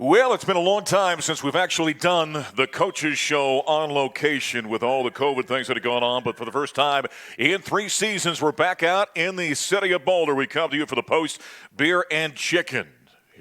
Well, it's been a long time since we've actually done the Coaches Show on location with all the COVID things that have gone on. But for the first time in 3 seasons, we're back out in the city of Boulder. We come to you for the Post Beer and Chicken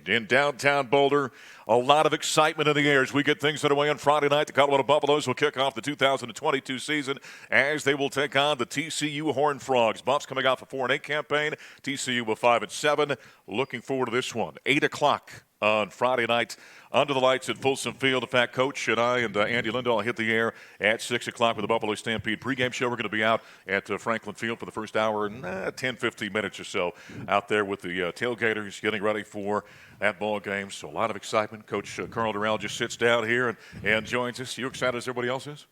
in downtown Boulder. A lot of excitement in the air as we get things underway on Friday night. The Colorado Buffaloes will kick off the 2022 season as they will take on the TCU Horned Frogs. Buffs coming off a 4-8 campaign. TCU with 5-7. Looking forward to this one. 8 o'clock on Friday night under the lights at Folsom Field. In fact, Coach and I and Andy Lindahl hit the air at 6 o'clock with the Buffalo Stampede pregame show. We're going to be out at Franklin Field for the first hour and 10, 15 minutes or so out there with the tailgaters getting ready for that ball game. So a lot of excitement. Coach Karl Dorrell just sits down here and joins us. You excited as everybody else is?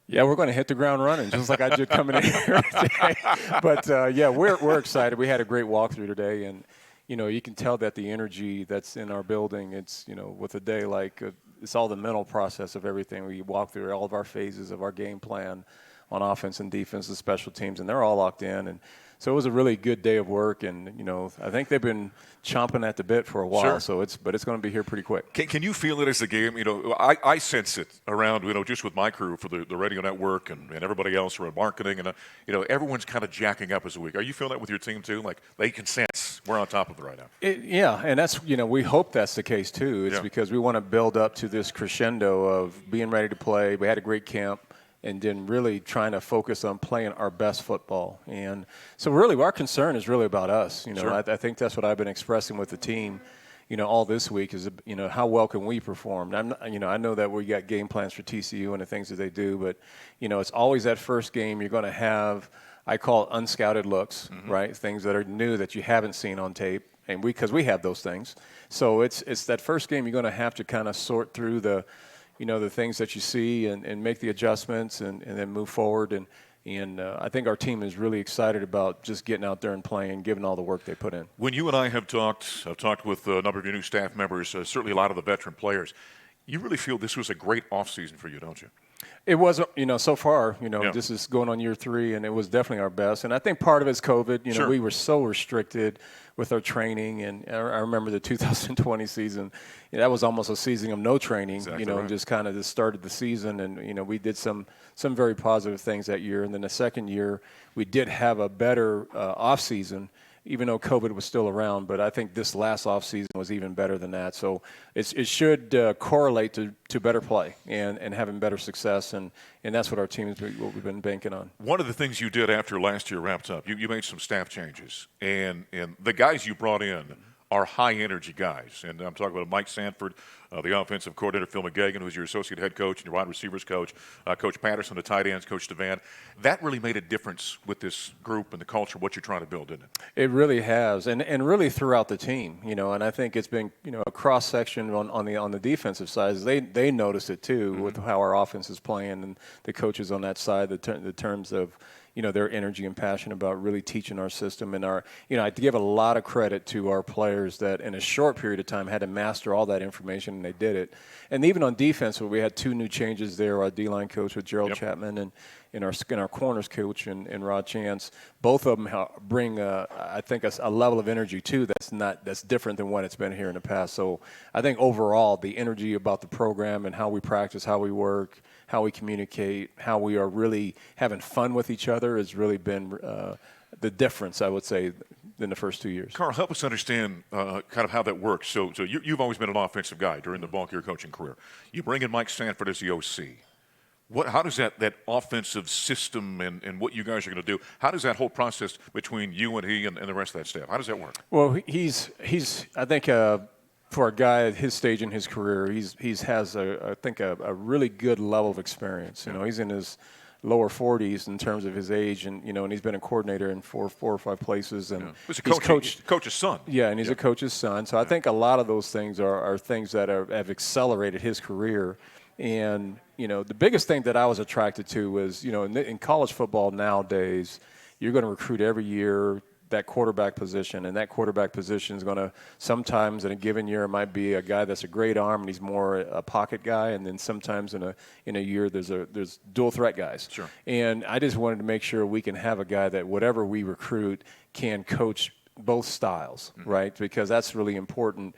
Yeah, we're going to hit the ground running, just like I did coming in here today. But, yeah, we're excited. We had a great walkthrough today, and you know, you can tell that the energy that's in our building, it's, you know, with a day like it's all the mental process of everything. We walk through all of our phases of our game plan on offense and defense and special teams, and they're all locked in. And so it was a really good day of work, and, you know, I think they've been chomping at the bit for a while, Sure. but it's going to be here pretty quick. Can you feel it as a game? You know, I sense it around, you know, just with my crew for the radio network and everybody else around marketing, and, you know, everyone's kind of jacking up as a week. Are you feeling that with your team too? Like, they can sense we're on top of it right now. Yeah, and that's, you know, we hope that's the case too. It's because we want to build up to this crescendo of being ready to play. We had a great camp, and then really trying to focus on playing our best football. And so really our concern is really about us. You know, Sure. I think that's what I've been expressing with the team, you know, all this week is, you know, how well can we perform? You know, I know that we got game plans for TCU and the things that they do, but, you know, it's always that first game you're going to have, I call it unscouted looks, right? Things that are new that you haven't seen on tape, and because we have those things. So it's that first game you're going to have to kind of sort through the, you know, the things that you see and make the adjustments and then move forward. And I think our team is really excited about just getting out there and playing, given all the work they put in. When you and I have talked, I've talked with a number of your new staff members, certainly a lot of the veteran players. You really feel this was a great offseason for you, don't you? It was, you know, so far, you know, Yeah. this is going on year 3, and it was definitely our best. And I think part of it's COVID. You know, Sure. we were so restricted with our training. And I remember the 2020 season, that was almost a season of no training, Exactly you know, right. just kind of just started the season. And, you know, we did some very positive things that year. And then the second year, we did have a better off season, even though COVID was still around. But I think this last offseason was even better than that. So it should correlate to better play and having better success. And that's what our team is, what we've been banking on. One of the things you did after last year wrapped up, you made some staff changes. And the guys you brought in are high-energy guys. And I'm talking about Mike Sanford, the offensive coordinator, Phil McGagan, who's your associate head coach and your wide receivers coach, Coach Patterson, the tight ends, Coach Devan. That really made a difference with this group and the culture, what you're trying to build, didn't it? It really has, and really throughout the team, you know. And I think it's been, you know, a cross section on the defensive side. They notice it too with how our offense is playing, and the coaches on that side, the terms of, you know, their energy and passion about really teaching our system. And our, you know, I give a lot of credit to our players that in a short period of time had to master all that information, and they did it. And even on defense, where we had 2 new changes there, our D-line coach with Gerald Chapman and our corners coach and Rod Chance, both of them bring, I think, a level of energy too that's different than what it's been here in the past. So I think overall the energy about the program and how we practice, how we work, how we communicate, how we are really having fun with each other has really been the difference, I would say, in the first 2 years. Karl, help us understand kind of how that works. So you've always been an offensive guy during the bulk of your coaching career. You bring in Mike Sanford as the OC. How does that offensive system and what you guys are going to do, how does that whole process between you and he and the rest of that staff, how does that work? Well, he's I think, for a guy at his stage in his career, he has I think a really good level of experience. You know, he's in his lower 40s in terms of his age, and, you know, and he's been a coordinator in four or five places, and He's a he's coach's son. Yeah, and he's a coach's son. So I think a lot of those things are things that have accelerated his career. And, you know, the biggest thing that I was attracted to was, you know, in college football nowadays, you're going to recruit every year that quarterback position, and that quarterback position is going to sometimes in a given year it might be a guy that's a great arm and he's more a pocket guy, and then sometimes in a year there's dual threat guys. Sure. And I just wanted to make sure we can have a guy that whatever we recruit can coach both styles, right? Because that's really important.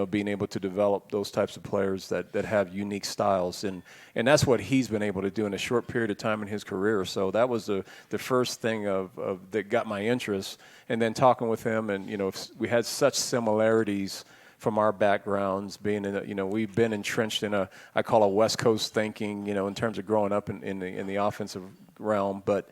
being able to develop those types of players that have unique styles. And that's what he's been able to do in a short period of time in his career. So that was the first thing that got my interest. And then talking with him, and, we had such similarities from our backgrounds, being we've been entrenched in I call a West Coast thinking, in terms of growing up in the offensive realm. But,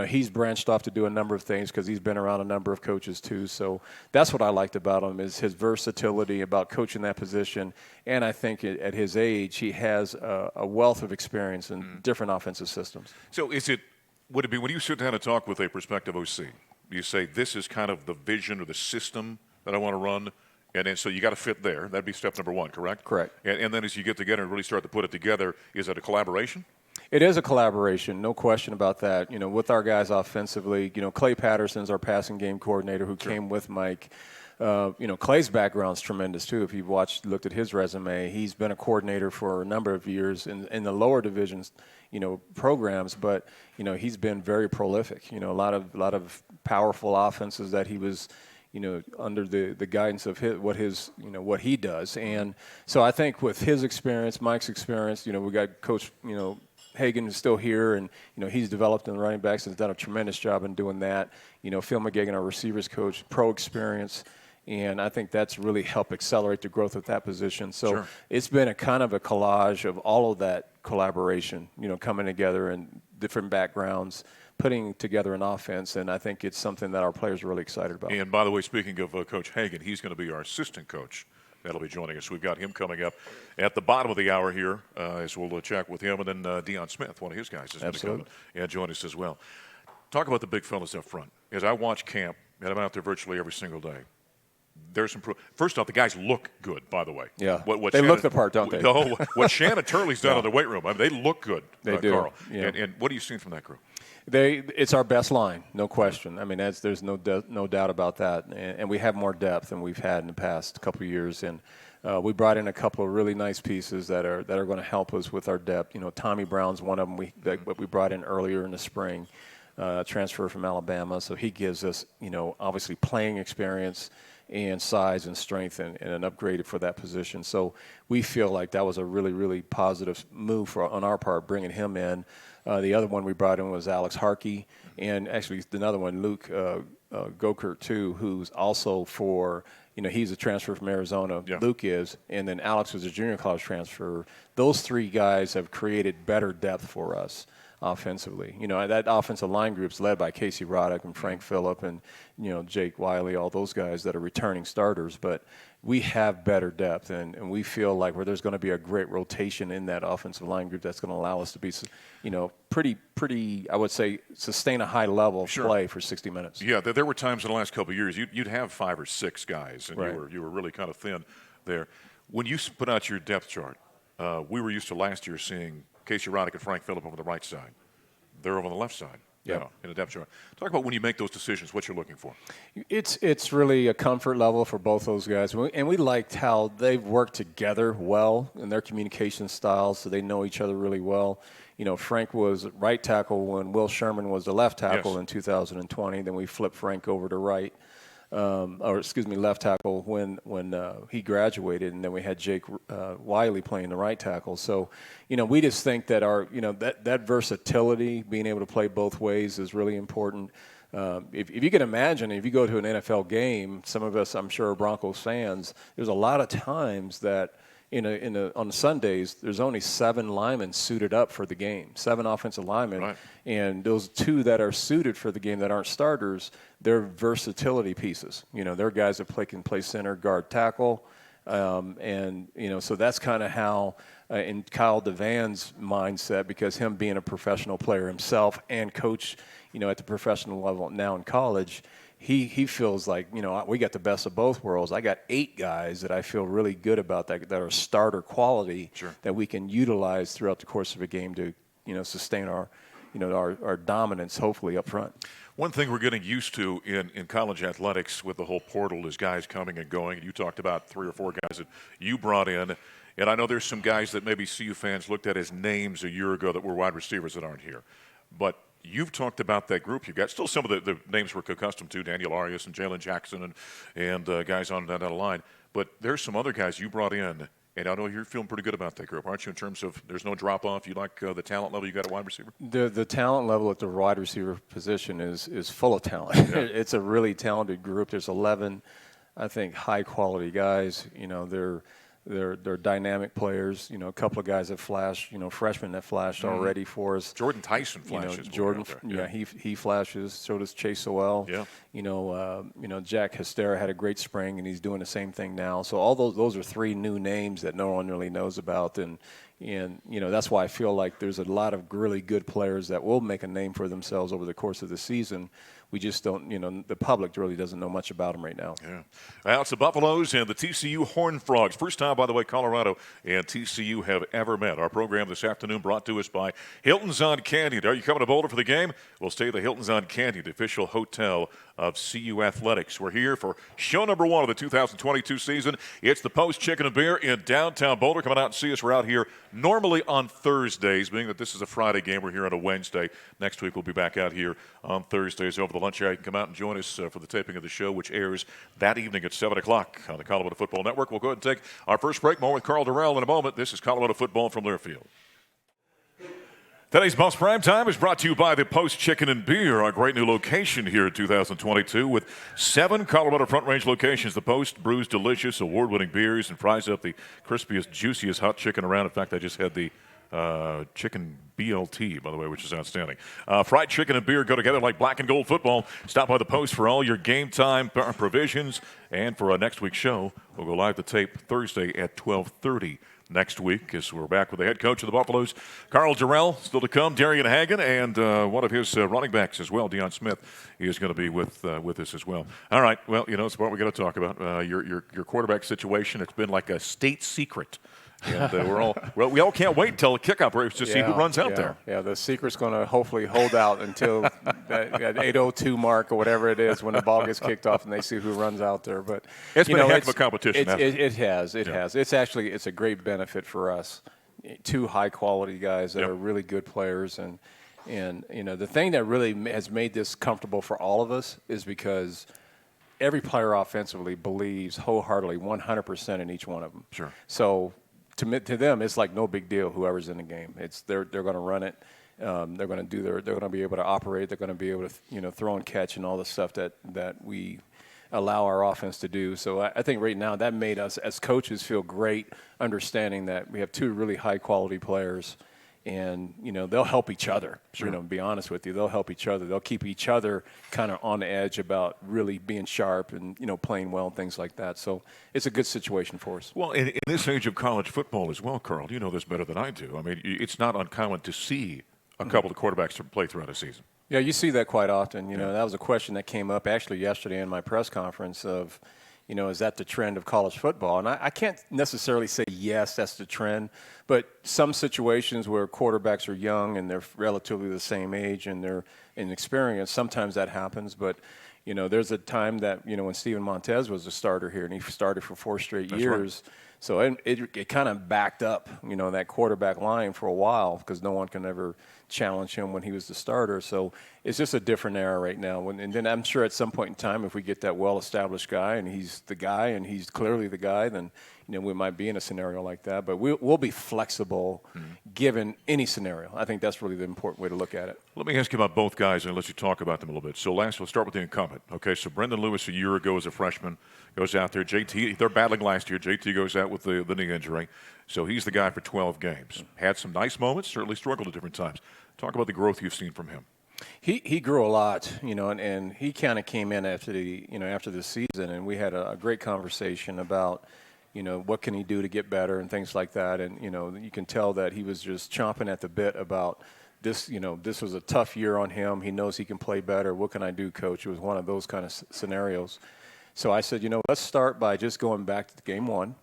he's branched off to do a number of things because he's been around a number of coaches too. So that's what I liked about him, is his versatility about coaching that position. And I think at his age, he has a wealth of experience in different offensive systems. So would it be when you sit down and talk with a prospective OC, you say, this is kind of the vision or the system that I want to run? And then, so you got to fit there. That'd be step number one, correct? Correct. And then as you get together and really start to put it together, is it a collaboration? It is a collaboration, no question about that. With our guys offensively, Clay Patterson's our passing game coordinator who came with Mike. Clay's background's tremendous too. If you've looked at his resume, he's been a coordinator for a number of years in the lower divisions, programs, but he's been very prolific. A lot of powerful offenses that he was under the guidance of what he does. And so I think with his experience, Mike's experience, we got Coach, Hagan is still here, and, he's developed in the running backs and has done a tremendous job in doing that. Phil McGagan, our receivers coach, pro experience. And I think that's really helped accelerate the growth of that position. So It's been a kind of a collage of all of that collaboration, coming together in different backgrounds, putting together an offense, and I think it's something that our players are really excited about. And by the way, speaking of Coach Hagan, he's going to be our assistant coach. That'll be joining us. We've got him coming up at the bottom of the hour here, as we'll chat with him, and then Deion Smith, one of his guys, is going to come and join us as well. Talk about the big fellas up front. As I watch camp, and I'm out there virtually every single day, there's some first off, the guys look good, by the way. Yeah, they look the part, don't they? No, what Shannon Turley's done in the weight room, they look good, they do. Karl. Yeah. And what are you seeing from that crew? It's our best line, no question. I mean, there's no doubt about that. And we have more depth than we've had in the past couple of years. And we brought in a couple of really nice pieces that are going to help us with our depth. Tommy Brown's one of them. We brought in earlier in the spring, transfer from Alabama. So he gives us, obviously playing experience and size and strength and an upgrade for that position. So we feel like that was a really, really positive move on our part, bringing him in. The other one we brought in was Alex Harkey, and actually another one, Luke Gokert, too, who's also he's a transfer from Arizona. Yeah. Luke is, and then Alex was a junior college transfer. Those three guys have created better depth for us offensively. That offensive line group's led by Casey Roddick and Frank Phillip and, Jake Wiley, all those guys that are returning starters. But we have better depth, and we feel like there's going to be a great rotation in that offensive line group that's going to allow us to be, pretty, I would say, sustain a high level of play for 60 minutes. Yeah, there were times in the last couple of years you'd have 5 or 6 guys, and you were really kind of thin there. When you put out your depth chart, we were used to last year seeing Casey Roddick and Frank Phillip over the right side. They're over on the left side. Yeah, in the depth chart. Talk about when you make those decisions, what you're looking for. It's really a comfort level for both those guys. And we liked how they've worked together well in their communication styles, so they know each other really well. Frank was right tackle when Will Sherman was the left tackle in 2020. Then we flipped Frank over to left tackle when he graduated, and then we had Jake Wiley playing the right tackle. So, we just think that that versatility, being able to play both ways, is really important. If you can imagine, if you go to an NFL game, some of us, I'm sure, are Broncos fans. There's a lot of times that on Sundays, there's only 7 linemen suited up for the game, 7 offensive linemen. Right. And those 2 that are suited for the game that aren't starters, they're versatility pieces. They're guys that can play center, guard, tackle. So that's kind of how, in Kyle DeVan's mindset, because him being a professional player himself and coach, at the professional level now in college, he feels like, we got the best of both worlds. I got 8 guys that I feel really good about that are starter quality that we can utilize throughout the course of a game to, sustain our dominance, hopefully, up front. One thing we're getting used to in college athletics with the whole portal is guys coming and going. And you talked about 3 or 4 guys that you brought in. And I know there's some guys that maybe CU fans looked at as names a year ago that were wide receivers that aren't here. But You've talked about that group. You've got still some of the names we're accustomed to, Daniel Arias and Jalen Jackson and guys on that line. But there's some other guys you brought in, and I know you're feeling pretty good about that group, aren't you, in terms of there's no drop-off? You like the talent level you got at wide receiver? The talent level at the wide receiver position is full of talent. Yeah. It's a really talented group. There's 11, I think, high-quality guys. They're dynamic players. A couple of guys that flashed, freshmen that flashed already for us. Jordan Tyson flashes. Jordan, he flashes. So does Chase Sowell. Yeah. Jack Hestera had a great spring, and he's doing the same thing now. So all those are three new names that no one really knows about, and that's why I feel like there's a lot of really good players that will make a name for themselves over the course of the season. We just don't, the public really doesn't know much about them right now. Yeah. Well, it's the Buffaloes and the TCU Horned Frogs. First time, by the way, Colorado and TCU have ever met. Our program this afternoon brought to us by Hilton's on Canyon. Are you coming to Boulder for the game? We'll stay at the Hilton's on Canyon, the official hotel of CU Athletics. We're here for show number 1 of the 2022 season. It's the Post Chicken and Beer in downtown Boulder. Come on out and see us. We're out here normally on Thursdays, being that this is a Friday game. We're here on a Wednesday. Next week we'll be back out here on Thursdays over the lunch hour. You can come out and join us for the taping of the show, which airs that evening at 7 o'clock on the Colorado Football Network. We'll go ahead and take our first break. More with Karl Dorrell in a moment. This is Colorado Football from Learfield. Today's Post Primetime is brought to you by the Post Chicken and Beer, our great new location here in 2022 with 7 Colorado Front Range locations. The Post brews delicious, award-winning beers and fries up the crispiest, juiciest hot chicken around. In fact, I just had the chicken BLT, by the way, which is outstanding. Fried chicken and beer go together like black and gold football. Stop by the Post for all your game time provisions. And for our next week's show, we'll go live to tape Thursday at 12:30. Next week, as we're back with the head coach of the Buffaloes, Karl Dorrell, still to come, Darian Hagan, and one of his running backs as well, Deion Smith, is going to be with us as well. All right, well, it's what we're going to talk about. Your quarterback situation, it's been like a state secret. And we all can't wait until the kickoff race to see who runs out there. Yeah, the secret's going to hopefully hold out until that 8:02 mark or whatever it is when the ball gets kicked off and they see who runs out there. But it's been a heck of a competition. It has. It's a great benefit for us. 2 high-quality guys that are really good players. And the thing that really has made this comfortable for all of us is because every player offensively believes wholeheartedly 100% in each one of them. Sure. So to them, it's like no big deal. Whoever's in the game, they're going to run it. They're going to be able to operate. They're going to be able to throw and catch and all the stuff that we allow our offense to do. So I think right now that made us as coaches feel great, understanding that we have 2 really high quality players, and they'll help each other. Sure. To be honest with you, they'll help each other. They'll keep each other kind of on the edge about really being sharp and playing well and things like that. So it's a good situation for us. Well, in this age of college football as well, Karl, you know this better than I do. I mean, it's not uncommon to see a couple of quarterbacks to play throughout a season. Yeah, you see that quite often. That was a question that came up actually yesterday in my press conference of, is that the trend of college football? And I can't necessarily say yes, that's the trend, but some situations where quarterbacks are young and they're relatively the same age and they're in experience, sometimes that happens. But, there's a time that, when Steven Montez was a starter here and he started for 4 straight years. Right. So it kind of backed up, that quarterback line for a while because no one can ever challenge him when he was the starter. So it's just a different era right now. And then I'm sure at some point in time, if we get that well-established guy and he's the guy and he's clearly the guy, then we might be in a scenario like that. But we'll be flexible given any scenario. I think that's really the important way to look at it. Let me ask you about both guys and let you talk about them a little bit. So we'll start with the incumbent. Okay, so Brendan Lewis a year ago as a freshman goes out there. JT, they're battling last year. JT goes out with the knee injury. So he's the guy for 12 games. Had some nice moments, certainly struggled at different times. Talk about the growth you've seen from him. He grew a lot, and he kind of came in after the season, and we had a great conversation about, what can he do to get better and things like that. And, you can tell that he was just chomping at the bit about this, this was a tough year on him. He knows he can play better. What can I do, Coach? It was one of those kind of scenarios. So I said, let's start by just going back to game 1.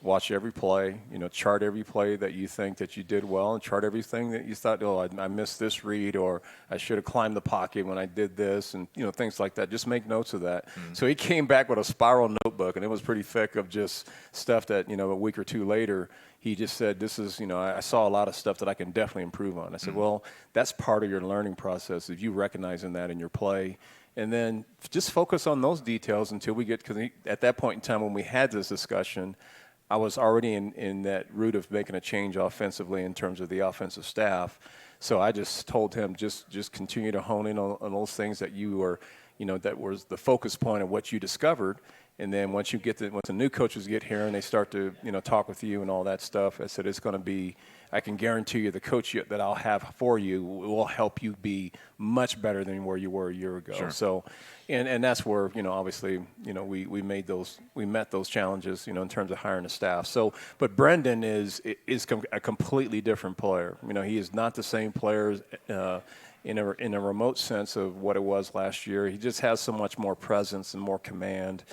watch every play, chart every play that you think that you did well, and chart everything that you thought, oh, I missed this read, or I should have climbed the pocket when I did this, and things like that. Just make notes of that. So he came back with a spiral notebook, and it was pretty thick of just stuff that a week or two later he just said, this is, I saw a lot of stuff that I can definitely improve on. I said, well, that's part of your learning process, if you recognizing that in your play. And then just focus on those details until we get, because at that point in time when we had this discussion, I was already in that route of making a change offensively in terms of the offensive staff. So I just told him, just continue to hone in on those things that you were, that was the focus point of what you discovered. And then once the new coaches get here and they start to, talk with you and all that stuff, I said, it's going to be, I can guarantee you the coach that I'll have for you will help you be much better than where you were a year ago. Sure. So, and that's where, obviously, we met those challenges, in terms of hiring a staff. So, but Brendan is a completely different player. He is not the same player in a remote sense of what it was last year. He just has so much more presence and more command.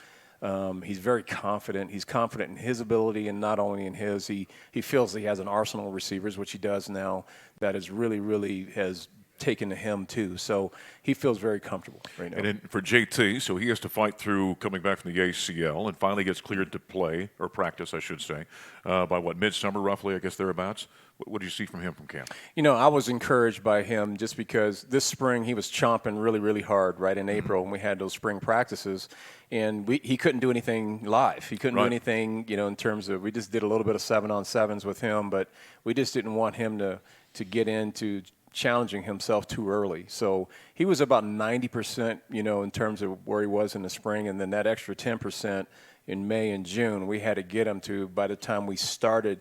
He's very confident. He's confident in his ability, and not only in his. He feels he has an arsenal of receivers, which he does now, that is really has taken to him too. So he feels very comfortable right now. And then for JT, so he has to fight through coming back from the ACL and finally gets cleared to play, or practice, I should say, by midsummer roughly, I guess thereabouts. What do you see from him from camp? I was encouraged by him just because this spring he was chomping really hard right in April when we had those spring practices, and he couldn't do anything live. He couldn't do anything, in terms of, we just did a little bit of 7-on-7s with him, but we just didn't want him to get into challenging himself too early. So he was about 90%, in terms of where he was in the spring, and then that extra 10% in May and June, we had to get him to, by the time we started,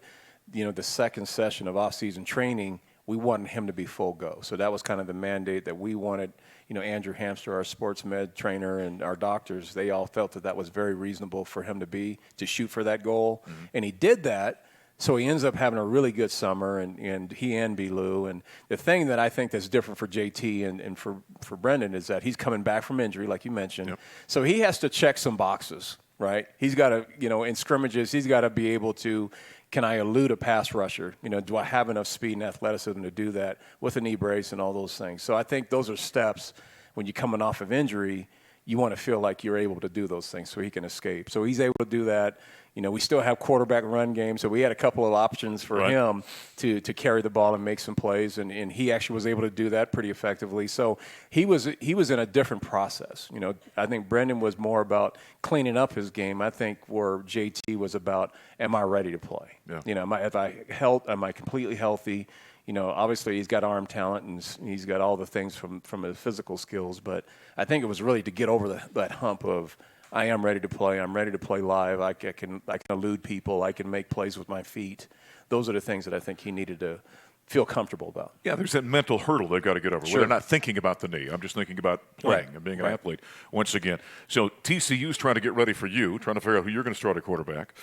the second session of off-season training, we wanted him to be full go. So that was kind of the mandate that we wanted. Andrew Hamster, our sports med trainer, and our doctors, they all felt that was very reasonable for him to shoot for that goal. And he did that. So he ends up having a really good summer, and he and B-Lou. And the thing that I think that's different for JT and for Brendan is that he's coming back from injury, like you mentioned. Yep. So he has to check some boxes, right? He's got to, in scrimmages, he's got to be able to, can I elude a pass rusher? Do I have enough speed and athleticism to do that with a knee brace and all those things? So I think those are steps when you're coming off of injury. You want to feel like you're able to do those things so he can escape. So he's able to do that. We still have quarterback run game, so we had a couple of options for him to carry the ball and make some plays, and he actually was able to do that pretty effectively. So he was in a different process. I think Brendan was more about cleaning up his game. I think where JT was about, am I ready to play? Yeah. Am I completely healthy? Obviously he's got arm talent and he's got all the things from his physical skills, but I think it was really to get over that hump of, I am ready to play. I'm ready to play live. I can elude people. I can make plays with my feet. Those are the things that I think he needed to feel comfortable about. Yeah, there's that mental hurdle they've got to get over. Sure. Where they're not thinking about the knee. I'm just thinking about playing and being an athlete once again. So TCU's trying to get ready for you, trying to figure out who you're going to start at quarterback.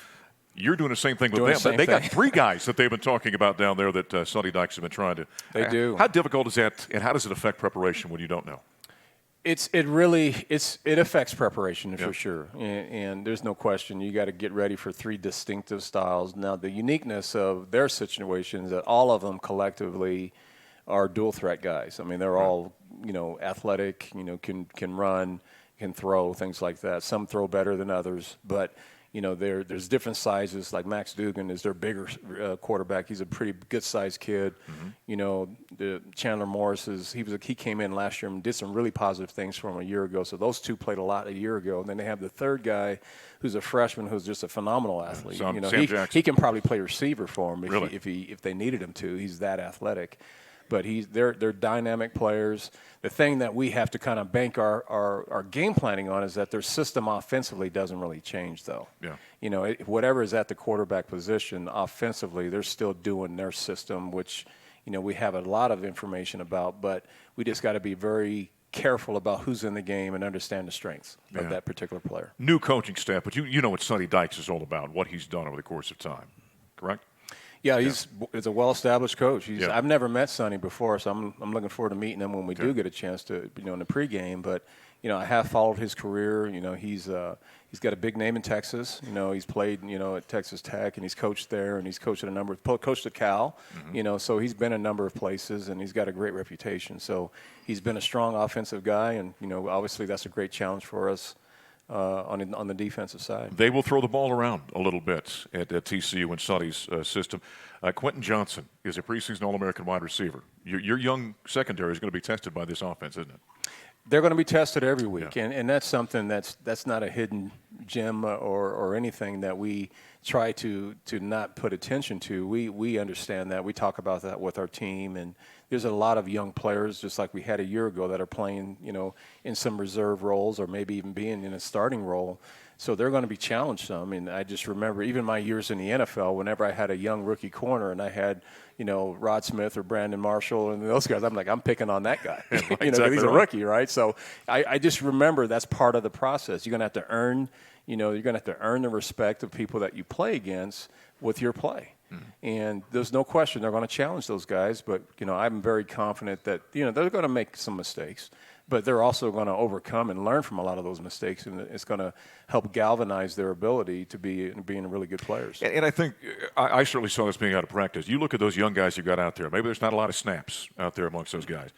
You're doing the same thing with them. They got 3 guys that they've been talking about down there that Sonny Dykes have been trying to. They do. How difficult is that, and how does it affect preparation when you don't know? It affects preparation for sure, and there's no question. You got to get ready for 3 distinctive styles. Now, the uniqueness of their situation is that all of them collectively are dual threat guys. I mean, they're all athletic, can run, can throw, things like that. Some throw better than others, but there's different sizes. Like Max Dugan is their bigger quarterback. He's a pretty good-sized kid. The Chandler Morris he came in last year and did some really positive things for him a year ago. So those 2 played a lot a year ago. And then they have the third guy, who's a freshman, who's just a phenomenal athlete. Sam he can probably play receiver for him if they needed him to. He's that athletic. But they're dynamic players. The thing that we have to kind of bank our game planning on is that their system offensively doesn't really change, though. Yeah. Whatever is at the quarterback position offensively, they're still doing their system, which we have a lot of information about. But we just got to be very careful about who's in the game and understand the strengths of that particular player. New coaching staff, but you know what Sonny Dykes is all about, what he's done over the course of time, correct? Yeah, he's a well-established coach. I've never met Sonny before, so I'm looking forward to meeting him when we do get a chance to, in the pregame. But I have followed his career. He's got a big name in Texas. He's played, at Texas Tech, and he's coached there, and he's coached at Cal. So he's been a number of places, and he's got a great reputation. So he's been a strong offensive guy, and, obviously that's a great challenge for us on the defensive side. They will throw the ball around a little bit at TCU and Sonny's system. Quentin Johnson is a preseason All-American wide receiver. Your young secondary is going to be tested by this offense, isn't it? They're going to be tested every week, and that's something that's not a hidden gem or anything that we try to not put attention to. We understand that. We talk about that with our team, and there's a lot of young players, just like we had a year ago, that are playing, in some reserve roles or maybe even being in a starting role. So they're going to be challenged some. And I just remember even my years in the NFL, whenever I had a young rookie corner and I had, Rod Smith or Brandon Marshall and those guys, I'm like, I'm picking on that guy. Exactly he's a rookie, right? So I just remember that's part of the process. You're going to have to earn, the respect of people that you play against with your play. And there's no question they're going to challenge those guys. But, I'm very confident that, they're going to make some mistakes. But they're also going to overcome and learn from a lot of those mistakes, and it's going to help galvanize their ability to being really good players. And I think I certainly saw this being out of practice. You look at those young guys you got out there. Maybe there's not a lot of snaps out there amongst those guys.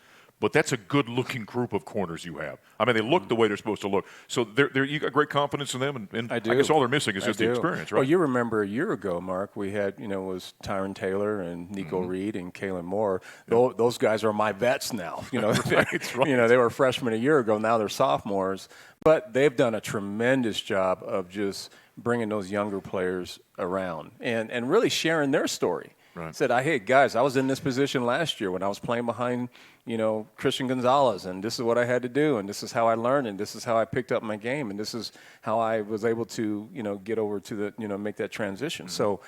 But that's a good-looking group of corners you have. I mean, they look the way they're supposed to look. So you got great confidence in them, and I guess all they're missing is just the experience, right? Well, you remember a year ago, Mark, we had, was Tyron Taylor and Nico Reed and Kalen Moore. Yeah. Those guys are my vets now. Right. They were freshmen a year ago. Now they're sophomores. But they've done a tremendous job of just bringing those younger players around and really sharing their story. Right. Said, hey, guys, I was in this position last year when I was playing behind, Christian Gonzalez, and this is what I had to do, and this is how I learned, and this is how I picked up my game, and this is how I was able to, get over to make that transition. Mm-hmm. So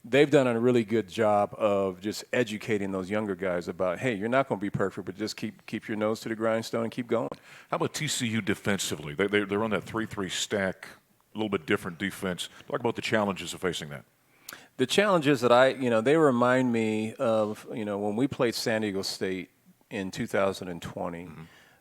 they've done a really good job of just educating those younger guys about, hey, you're not going to be perfect, but just keep your nose to the grindstone and keep going. How about TCU defensively? They're on that 3-3 stack, a little bit different defense. Talk about the challenges of facing that. The challenges that they remind me of, when we played San Diego State in 2020.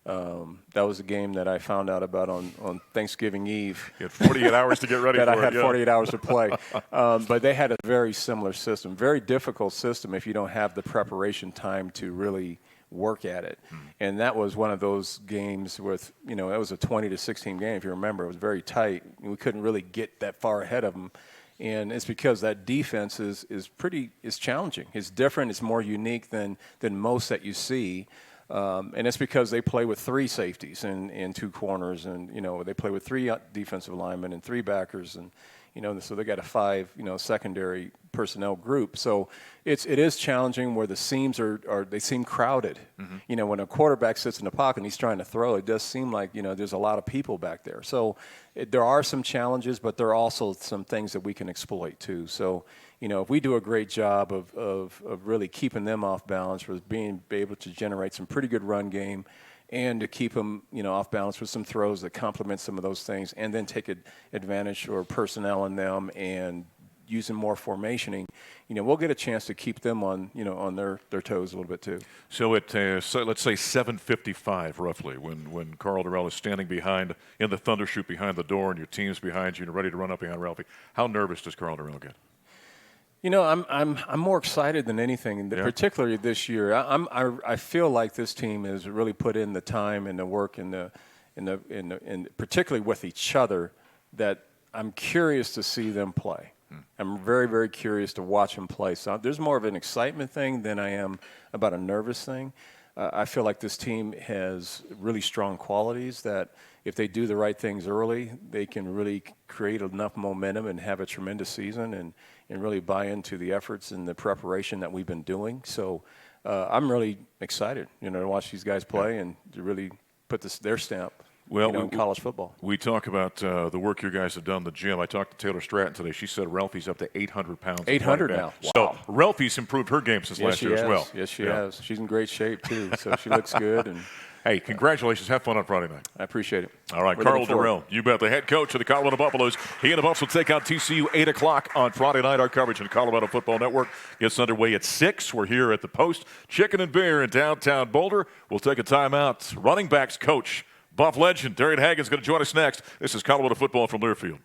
That was a game that I found out about on Thanksgiving Eve. You had 48 hours to get ready for it. I had 48 hours to play. But they had a very similar system, very difficult system if you don't have the preparation time to really work at it. And that was one of those games with, it was a 20-16 game, if you remember. It was very tight. We couldn't really get that far ahead of them. And it's because that defense is challenging. It's different. It's more unique than most that you see. And it's because they play with 3 safeties and 2 corners, and they play with 3 defensive linemen and 3 backers, and so they got a 5 secondary personnel group. So it is challenging where the seams they seem crowded. When a quarterback sits in the pocket and he's trying to throw, it does seem like there's a lot of people back there. So there are some challenges, but there are also some things that we can exploit too. So if we do a great job of really keeping them off balance, with being able to generate some pretty good run game, and to keep them, off balance with some throws that complement some of those things, and then take advantage or personnel in them and using more formationing, we'll get a chance to keep them on, on their toes a little bit too. So at let's say 7:55 roughly, when Karl Dorrell is standing behind in the thunder chute behind the door, and your team's behind you and ready to run up behind Ralphie, how nervous does Karl Dorrell get? I'm more excited than anything, particularly this year. I feel like this team has really put in the time and the work and particularly with each other, that I'm curious to see them play. I'm very, very curious to watch them play. So there's more of an excitement thing than I am about a nervous thing. I feel like this team has really strong qualities that if they do the right things early, they can really create enough momentum and have a tremendous season and really buy into the efforts and the preparation that we've been doing. So I'm really excited, to watch these guys play and to really put their stamp in college football. We talk about the work your guys have done in the gym. I talked to Taylor Stratton today. She said Ralphie's up to 800 pounds. 800 now. Wow. So Ralphie's improved her game since last year as well. Yes, she has. She's in great shape, too, so she looks good. And hey, congratulations. Have fun on Friday night. I appreciate it. All right, Karl Dorrell, you bet, the head coach of the Colorado Buffaloes. He and the Buffs will take out TCU 8 o'clock on Friday night. Our coverage on Colorado Football Network gets underway at 6. We're here at the Post Chicken and Beer in downtown Boulder. We'll take a timeout. Runningbacks coach Buff legend Darian Hagan is going to join us next. This is Colorado football from Learfield.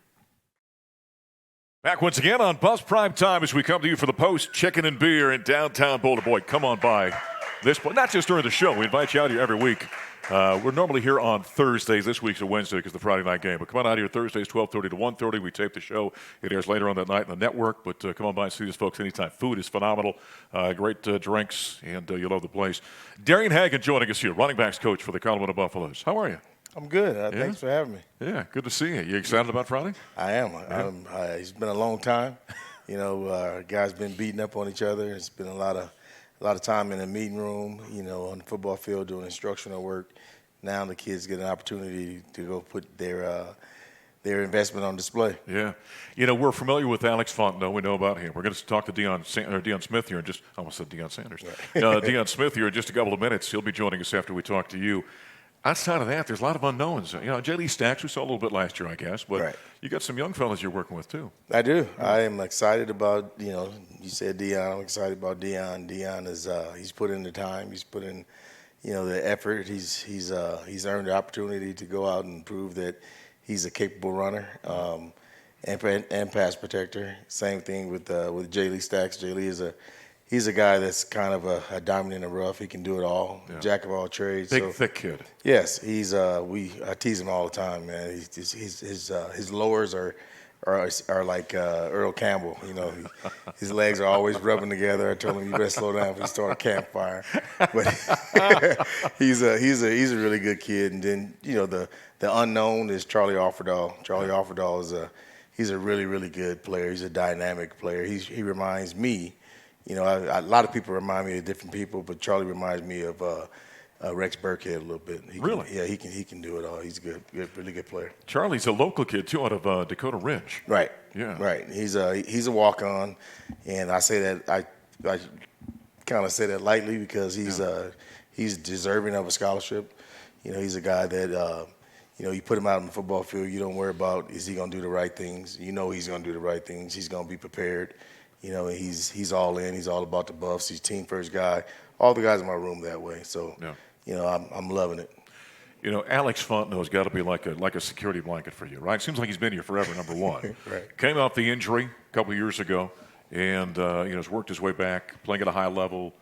Back once again on Buff's Primetime as we come to you for the Post Chicken and Beer in downtown Boulder. Boy, come on by this point. Not just during the show. We invite you out here every week. We're normally here on Thursdays. This week's a Wednesday because the Friday night game. But come on out here Thursdays, 12:30 to 1:30. We tape the show. It airs later on that night on the network. But come on by and see these folks anytime. Food is phenomenal. Great drinks, and you love the place. Darian Hagan joining us here, running backs coach for the Colorado Buffaloes. How are you? I'm good. Thanks for having me. Yeah, good to see you. You excited about Friday? I am. Yeah. It's been a long time. Guys been beating up on each other. It's been a lot of time in the meeting room, on the football field doing instructional work. Now the kids get an opportunity to go put their investment on display. Yeah. We're familiar with Alex Fontenot. We know about him. We're going to talk to Deion Smith here in just – I almost said Deion Sanders. Right. Deion Smith here in just a couple of minutes. He'll be joining us after we talk to you. Outside of that, there's a lot of unknowns. J. Lee Stacks, we saw a little bit last year, I guess. But right. You got some young fellas you're working with, too. I do. I am excited about, you said Deion. I'm excited about Deion. Deion is he's put in the time. He's put in, the effort. He's earned the opportunity to go out and prove that he's a capable runner and pass protector. Same thing with J. Lee Stacks. J. Lee he's a guy that's kind of a diamond in the rough. He can do it all, jack of all trades. Big, thick kid. Yes, I tease him all the time, man. His lowers are like Earl Campbell. His legs are always rubbing together. I told him you better slow down if we start a campfire. But he's a really good kid. And then the unknown is Charlie Offerdahl. Charlie Offerdahl he's a really, really good player. He's a dynamic player. He reminds me. A lot of people remind me of different people, but Charlie reminds me of Rex Burkhead a little bit. Really? He can do it all. He's a good, really good player. Charlie's a local kid too, out of Dakota Ridge. Right. Yeah. Right. He's a walk-on, and I say that I kind of say that lightly because he's deserving of a scholarship. He's a guy that you put him out on the football field, you don't worry about is he going to do the right things. He's going to do the right things. He's going to be prepared. He's all in. He's all about the Buffs. He's team first guy. All the guys in my room that way. So, I'm loving it. Alex Fontenot's got to be like a security blanket for you, right? Seems like he's been here forever, number one. Right. Came off the injury a couple of years ago, and has worked his way back, playing at a high level.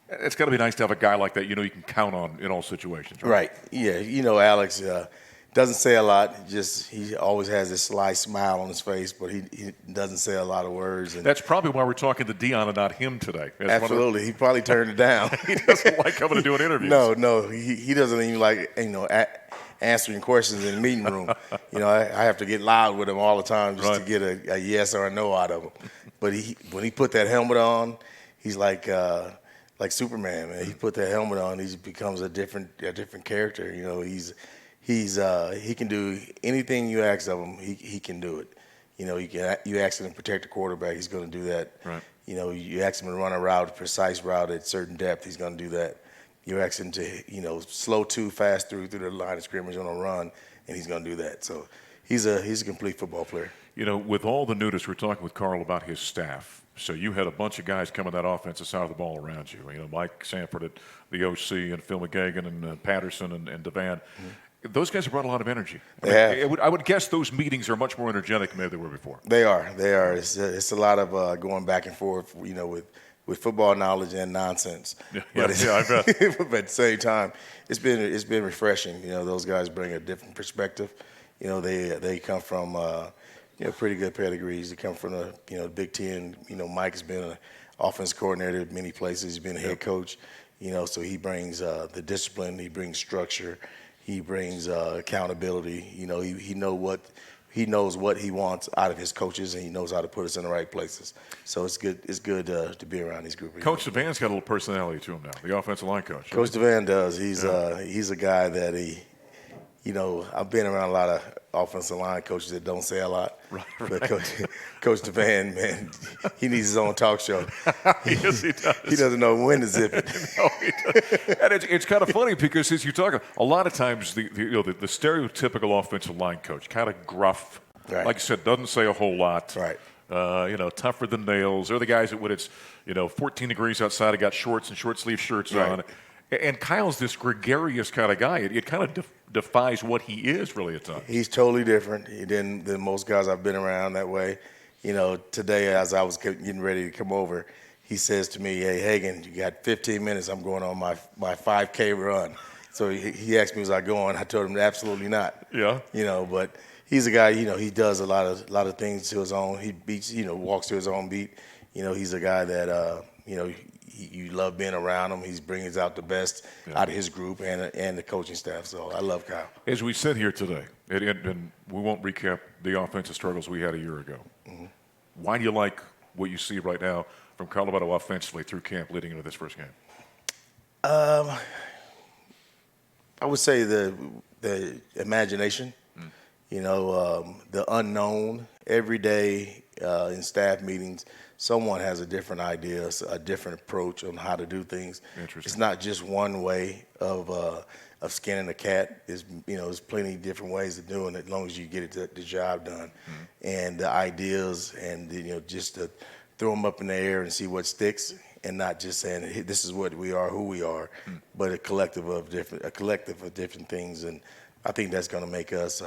It's got to be nice to have a guy like that. You can count on in all situations. Right. Yeah. Alex. Doesn't say a lot. He always has this sly smile on his face, but he doesn't say a lot of words. And that's probably why we're talking to Deion and not him today. That's absolutely, he probably turned it down. He doesn't like coming to doing interviews. No, he doesn't even like answering questions in the meeting room. I have to get loud with him all the time just to get a yes or a no out of him. But when he put that helmet on, he's like Superman, man. He put that helmet on, he becomes a different character. He can do anything you ask of him. He can do it. You ask him to protect the quarterback, he's going to do that. Right. You ask him to run a precise route at certain depth, he's going to do that. You ask him to slow too fast through the line of scrimmage on a run, and he's going to do that. So he's a complete football player. With all the newness, we're talking with Karl about his staff. So you had a bunch of guys coming that offensive side of the ball around you. Mike Sanford at the OC and Phil McGagan and Patterson and Devan. Mm-hmm. Those guys have brought a lot of energy. I would guess those meetings are much more energetic than maybe they were before. They are. It's a lot of going back and forth, with football knowledge and nonsense. I bet. But at the same time, it's been refreshing. Those guys bring a different perspective. They come from pretty good pedigrees. They come from the Big Ten. Mike has been an offensive coordinator at many places. He's been a head coach. So he brings the discipline. He brings structure. He brings accountability. He knows what he wants out of his coaches, and he knows how to put us in the right places. So it's good. It's good to be around these groups. Coach Devan's got a little personality to him now. The offensive line coach. Coach Devan does. He's a guy that I've been around a lot of offensive line coaches that don't say a lot. Right. But Coach Devan, man, he needs his own talk show. Yes, he does. He doesn't know when to zip it. No, he does. And it's kind of funny because as you're talking, a lot of times the stereotypical offensive line coach, kind of gruff, like you said, doesn't say a whole lot. Right. Tougher than nails. They're the guys that when it's 14 degrees outside, have got shorts and short sleeve shirts on. And Kyle's this gregarious kind of guy. It kind of defies what he is really at times. He's totally different than most guys I've been around that way. Today as I was getting ready to come over, he says to me, "Hey, Hagan, you got 15 minutes. I'm going on my 5K run." So he asked me, "Was I going?" I told him, "Absolutely not." Yeah. But he's a guy. He does a lot of things to his own. He beats. Walks to his own beat. He's a guy that you love being around him. He brings out the best out of his group and the coaching staff. So I love Kyle. As we sit here today, and we won't recap the offensive struggles we had a year ago. Mm-hmm. Why do you like what you see right now from Colorado offensively through camp leading into this first game? I would say the imagination, the unknown. Every day in staff meetings, someone has a different idea, a different approach on how to do things. It's not just one way of skinning a cat. There's plenty of different ways of doing it as long as you get the job done. Mm-hmm. And the ideas and, just to throw them up in the air and see what sticks, and not just saying, hey, this is what we are, who we are, but a collective of different things. And I think that's going to make us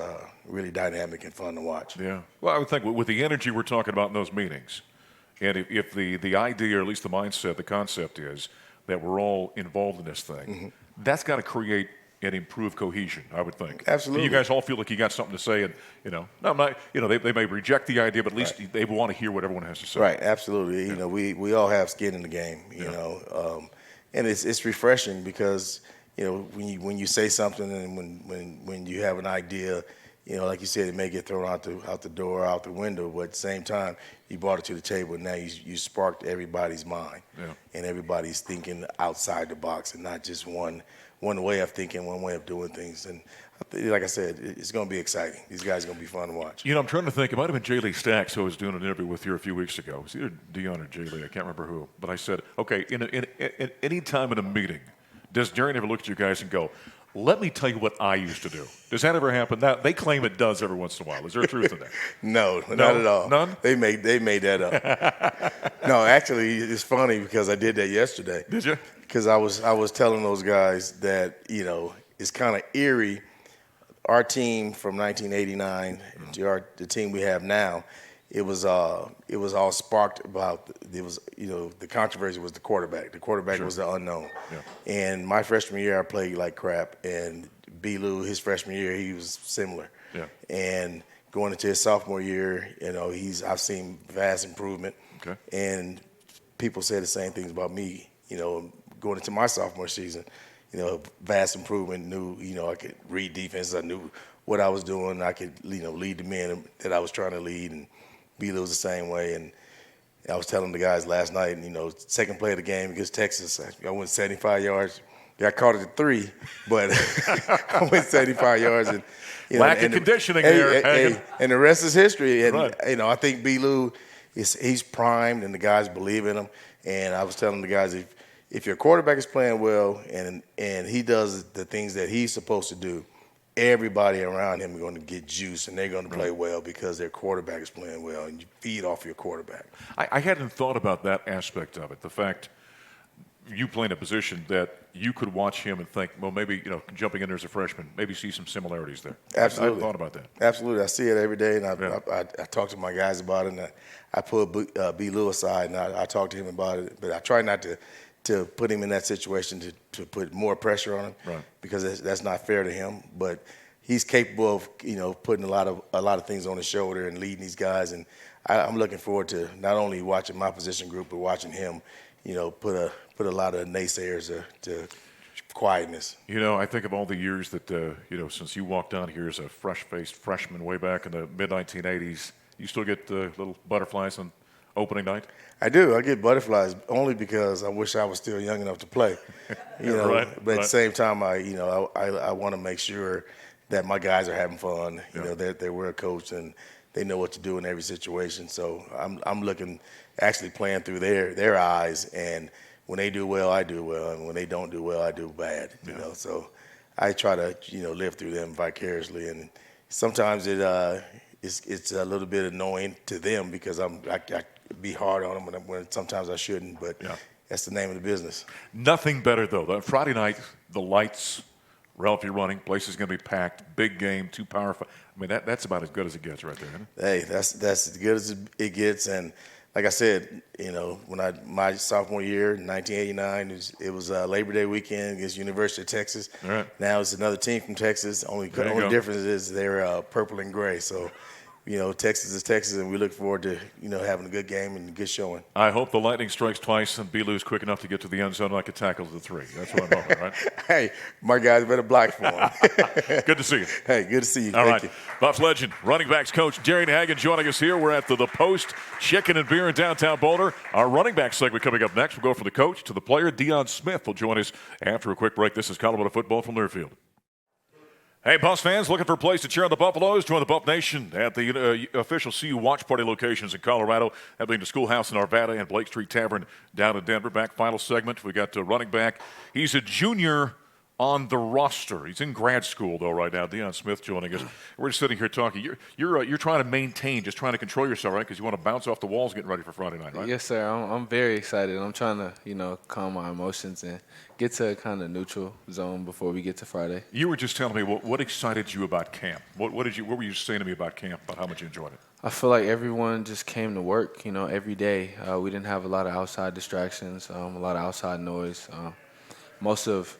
really dynamic and fun to watch. Yeah. Well, I would think with the energy we're talking about in those meetings, and if the idea, or at least the mindset, the concept is that we're all involved in this thing, that's got to create and improve cohesion, I would think. Absolutely. You guys all feel like you got something to say, and no, I'm not. They may reject the idea, but at least they want to hear what everyone has to say. Right. Absolutely. Yeah. We all have skin in the game. You know, and it's refreshing because when you say something and when you have an idea, like you said, it may get thrown out the door, out the window, but at the same time, you brought it to the table, and now you sparked everybody's mind, and everybody's thinking outside the box and not just one way of thinking, one way of doing things. And like I said, it's going to be exciting. These guys are going to be fun to watch. I'm trying to think. It might have been Jay Lee Stacks who was doing an interview with you a few weeks ago. It was either Deion or Jay Lee. I can't remember who. But I said, okay, in any time in a meeting, does Darian ever look at you guys and go, let me tell you what I used to do? Does that ever happen? Now, they claim it does every once in a while. Is there truth in that? No, not at all. None? They made that up. No, actually, it's funny because I did that yesterday. Did you? Because I was telling those guys that, it's kind of eerie. Our team from 1989 to the team we have now, it was all sparked about the controversy was the quarterback. The quarterback was the unknown. Yeah. And my freshman year I played like crap, and B. Lou, his freshman year, he was similar. Yeah. And going into his sophomore year, I've seen vast improvement. Okay. And people say the same things about me, going into my sophomore season, vast improvement, I could read defense, I knew what I was doing, I could, lead the men that I was trying to lead, and B. Lou was the same way. And I was telling the guys last night, second play of the game against Texas, I went 75 yards. Got caught at the 3, but I went 75 yards. And, lack of conditioning there. And the rest is history. And, right. I think B. Lou, he's primed, and the guys believe in him. And I was telling the guys, if your quarterback is playing well and he does the things that he's supposed to do, everybody around him are going to get juice, and they're going to play well because their quarterback is playing well, and you feed off your quarterback. I hadn't thought about that aspect of it, the fact you play in a position that you could watch him and think, well, maybe, jumping in there as a freshman, maybe see some similarities there. Absolutely. I hadn't thought about that. Absolutely. I see it every day, and I talk to my guys about it, and I put B. Lou aside, and I talk to him about it, but I try not to put him in that situation to put more pressure on him, right, because that's not fair to him. But he's capable of putting a lot of things on his shoulder and leading these guys. And I'm looking forward to not only watching my position group, but watching him put a lot of naysayers to quietness. I think of all the years that since you walked down here as a fresh-faced freshman way back in the mid-1980s, you still get little butterflies on opening night? I do. I get butterflies only because I wish I was still young enough to play. Right, but at the same time, I want to make sure that my guys are having fun. That they were a coach and they know what to do in every situation. So I'm looking, actually playing through their eyes. And when they do well, I do well, and when they don't do well, I do bad. So I try to live through them vicariously. And sometimes it's a little bit annoying to them because I be hard on them when sometimes I shouldn't, but that's the name of the business. Nothing better, though. That Friday night, the lights, Ralph, you're running. Place is going to be packed. Big game, too powerful. I mean, that's about as good as it gets right there, isn't it? Hey, that's as good as it gets. And like I said, when my sophomore year, 1989, it was Labor Day weekend against University of Texas. All right. Now it's another team from Texas. Only difference is they're purple and gray. So, Texas is Texas, and we look forward to having a good game and a good showing. I hope the Lightning strikes twice and Belu's quick enough to get to the end zone like a tackle to the 3. That's what I'm hoping, right? Hey, my guys better block for him. Good to see you. Hey, good to see you. All Thank right. you. Buffs legend, running backs coach Darian Hagan joining us here. We're at the Post Chicken and Beer in downtown Boulder. Our running back segment coming up next. We'll go from the coach to the player. Deion Smith will join us after a quick break. This is Colorado football from Learfield. Hey, Buffs fans, looking for a place to cheer on the Buffaloes? Join the Buff Nation at the official CU Watch Party locations in Colorado, that being the Schoolhouse in Arvada and Blake Street Tavern down in Denver. Back final segment, we got running back. He's a junior on the roster. He's in grad school, though, right now. Deion Smith joining us. We're just sitting here talking. You're trying to maintain, just trying to control yourself, right? Because you want to bounce off the walls getting ready for Friday night, right? Yes, sir. I'm very excited. I'm trying to, calm my emotions and get to a kind of neutral zone before we get to Friday. You were just telling me what excited you about camp. What were you saying to me about camp, about how much you enjoyed it? I feel like everyone just came to work, every day. We didn't have a lot of outside distractions, a lot of outside noise. Most of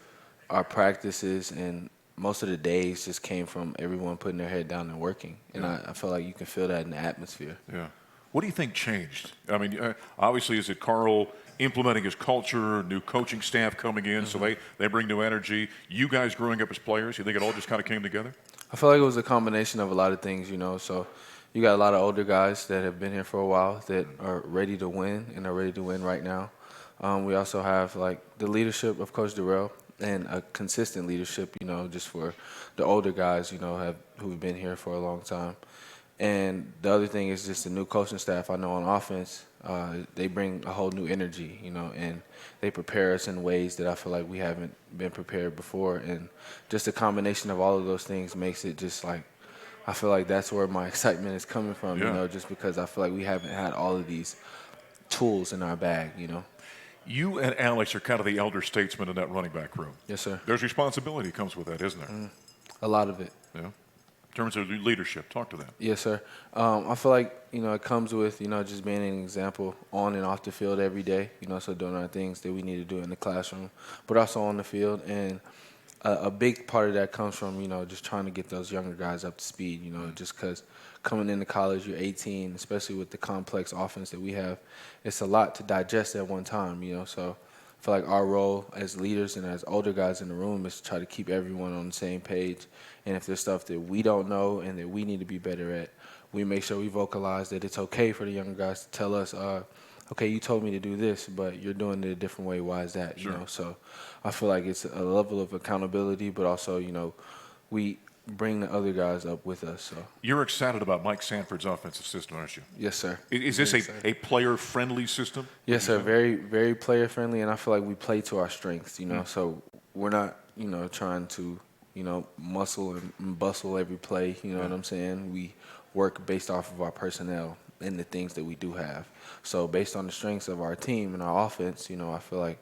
our practices and most of the days just came from everyone putting their head down and working. And I feel like you can feel that in the atmosphere. Yeah. What do you think changed? I mean, obviously, is it Karl implementing his culture, new coaching staff coming in, so they bring new energy? You guys growing up as players, you think it all just kind of came together? I feel like it was a combination of a lot of things, So you got a lot of older guys that have been here for a while that are ready to win and are ready to win right now. We also have, the leadership of Coach Dorrell, and a consistent leadership, just for the older guys, who've been here for a long time. And the other thing is just the new coaching staff. I know on offense, they bring a whole new energy, and they prepare us in ways that I feel like we haven't been prepared before. And just a combination of all of those things makes it just I feel like that's where my excitement is coming from, just because I feel like we haven't had all of these tools in our bag, You and Alex are kind of the elder statesmen in that running back room. Yes, sir. There's responsibility that comes with that, isn't there? A lot of it. Yeah. In terms of leadership, talk to that. Yes, sir. I feel like, it comes with, just being an example on and off the field every day, so doing our things that we need to do in the classroom, but also on the field. And a big part of that comes from, just trying to get those younger guys up to speed, just because coming into college, you're 18, especially with the complex offense that we have. It's a lot to digest at one time, So I feel like our role as leaders and as older guys in the room is to try to keep everyone on the same page. And if there's stuff that we don't know and that we need to be better at, we make sure we vocalize that it's okay for the younger guys to tell us, okay, you told me to do this, but you're doing it a different way. Why is that? Sure. So I feel like it's a level of accountability, but also, we bring the other guys up with us. So You're excited about Mike Sanford's offensive system, aren't you? yes, sir. Is this a player-friendly system? Yes, sir. Very, very player-friendly, and I feel like we play to our strengths, So we're not, trying to, muscle and bustle every play, you know what I'm saying? We work based off of our personnel and the things that we do have. So based on the strengths of our team and our offense, I feel like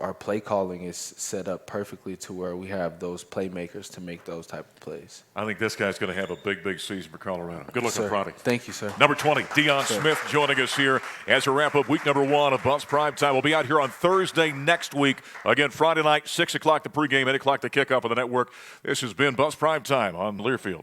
our play calling is set up perfectly to where we have those playmakers to make those type of plays. I think this guy's going to have a big, big season for Colorado. Good luck on Friday. Thank you, sir. Number 20, Deion Smith joining us here as we wrap up week number 1 of Buffs Primetime. We'll be out here on Thursday next week. Again, Friday night, 6 o'clock the pregame, 8 o'clock the kickoff of the network. This has been Buffs Primetime on Learfield.